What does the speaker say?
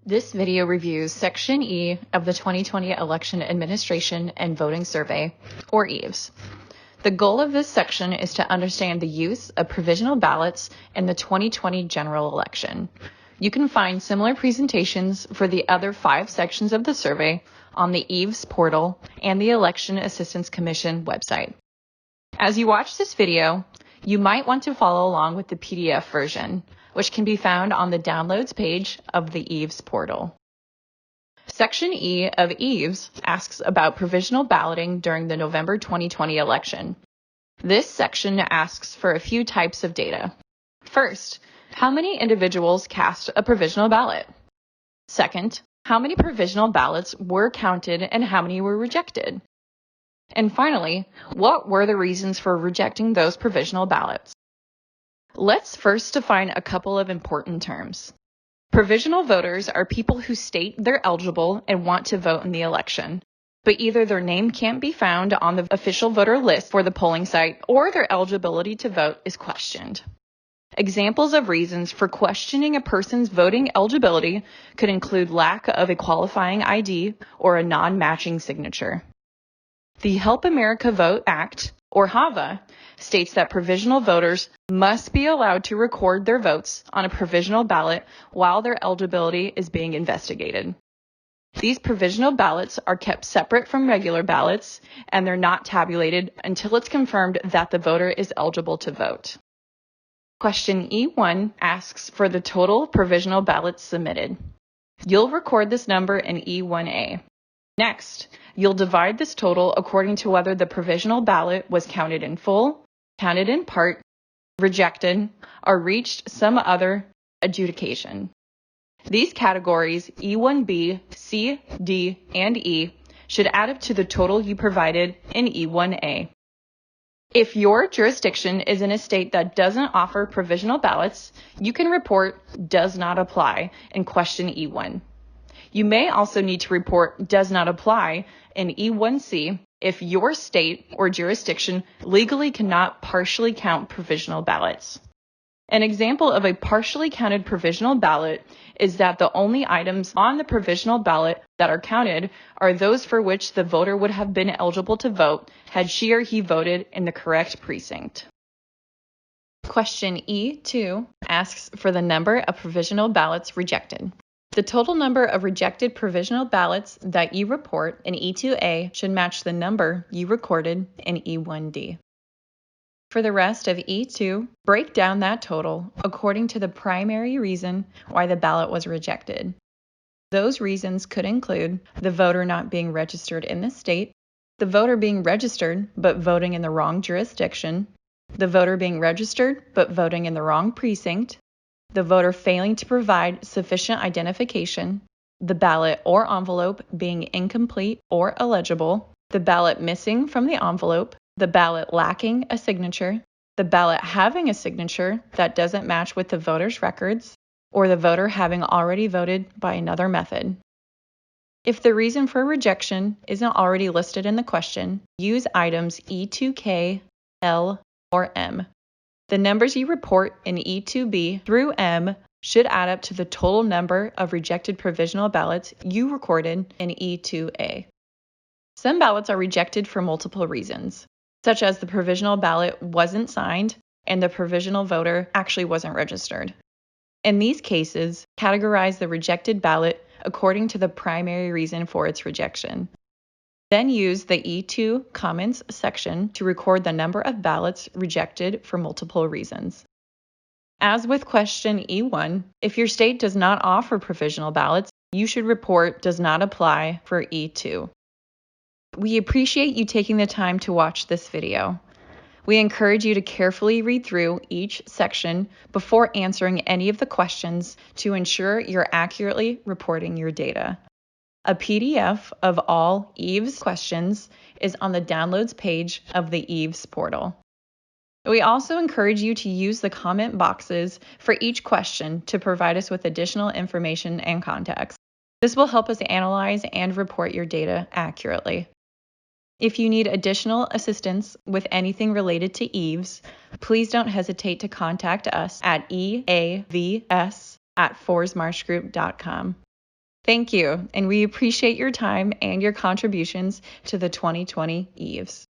This video reviews Section E of the 2020 Election Administration and Voting Survey, or EVES. The goal of this section is to understand the use of provisional ballots in the 2020 general election. You can find similar presentations for the other 5 sections of the survey on the EVES portal and the Election Assistance Commission website. As you watch this video, you might want to follow along with the PDF version, which can be found on the Downloads page of the EVES portal. Section E of EVES asks about provisional balloting during the November 2020 election. This section asks for a few types of data. First, how many individuals cast a provisional ballot? Second, how many provisional ballots were counted and how many were rejected? And finally, what were the reasons for rejecting those provisional ballots? Let's first define a couple of important terms. Provisional voters are people who state they're eligible and want to vote in the election, but either their name can't be found on the official voter list for the polling site or their eligibility to vote is questioned. Examples of reasons for questioning a person's voting eligibility could include lack of a qualifying ID or a non-matching signature. The Help America Vote Act, or HAVA, states that provisional voters must be allowed to record their votes on a provisional ballot while their eligibility is being investigated. These provisional ballots are kept separate from regular ballots, and they're not tabulated until it's confirmed that the voter is eligible to vote. Question E1 asks for the total provisional ballots submitted. You'll record this number in E1A. Next, you'll divide this total according to whether the provisional ballot was counted in full, counted in part, rejected, or reached some other adjudication. These categories, E1B, C, D, and E, should add up to the total you provided in E1A. If your jurisdiction is in a state that doesn't offer provisional ballots, you can report does not apply in question E1. You may also need to report does not apply in E1C if your state or jurisdiction legally cannot partially count provisional ballots. An example of a partially counted provisional ballot is that the only items on the provisional ballot that are counted are those for which the voter would have been eligible to vote had she or he voted in the correct precinct. Question E2 asks for the number of provisional ballots rejected. The total number of rejected provisional ballots that you report in E2A should match the number you recorded in E1D. For the rest of E2, break down that total according to the primary reason why the ballot was rejected. Those reasons could include the voter not being registered in the state, the voter being registered but voting in the wrong jurisdiction, the voter being registered but voting in the wrong precinct, the voter failing to provide sufficient identification, the ballot or envelope being incomplete or illegible, the ballot missing from the envelope, the ballot lacking a signature, the ballot having a signature that doesn't match with the voter's records, or the voter having already voted by another method. If the reason for rejection isn't already listed in the question, use items E2K, L, or M. The numbers you report in E2B through M should add up to the total number of rejected provisional ballots you recorded in E2A. Some ballots are rejected for multiple reasons, such as the provisional ballot wasn't signed and the provisional voter actually wasn't registered. In these cases, categorize the rejected ballot according to the primary reason for its rejection. Then use the E2 comments section to record the number of ballots rejected for multiple reasons. As with question E1, if your state does not offer provisional ballots, you should report does not apply for E2. We appreciate you taking the time to watch this video. We encourage you to carefully read through each section before answering any of the questions to ensure you're accurately reporting your data. A PDF of all EVES questions is on the Downloads page of the EVES portal. We also encourage you to use the comment boxes for each question to provide us with additional information and context. This will help us analyze and report your data accurately. If you need additional assistance with anything related to EVES, please don't hesitate to contact us at eavs@forsmarshgroup.com. Thank you, and we appreciate your time and your contributions to the 2020 EVES.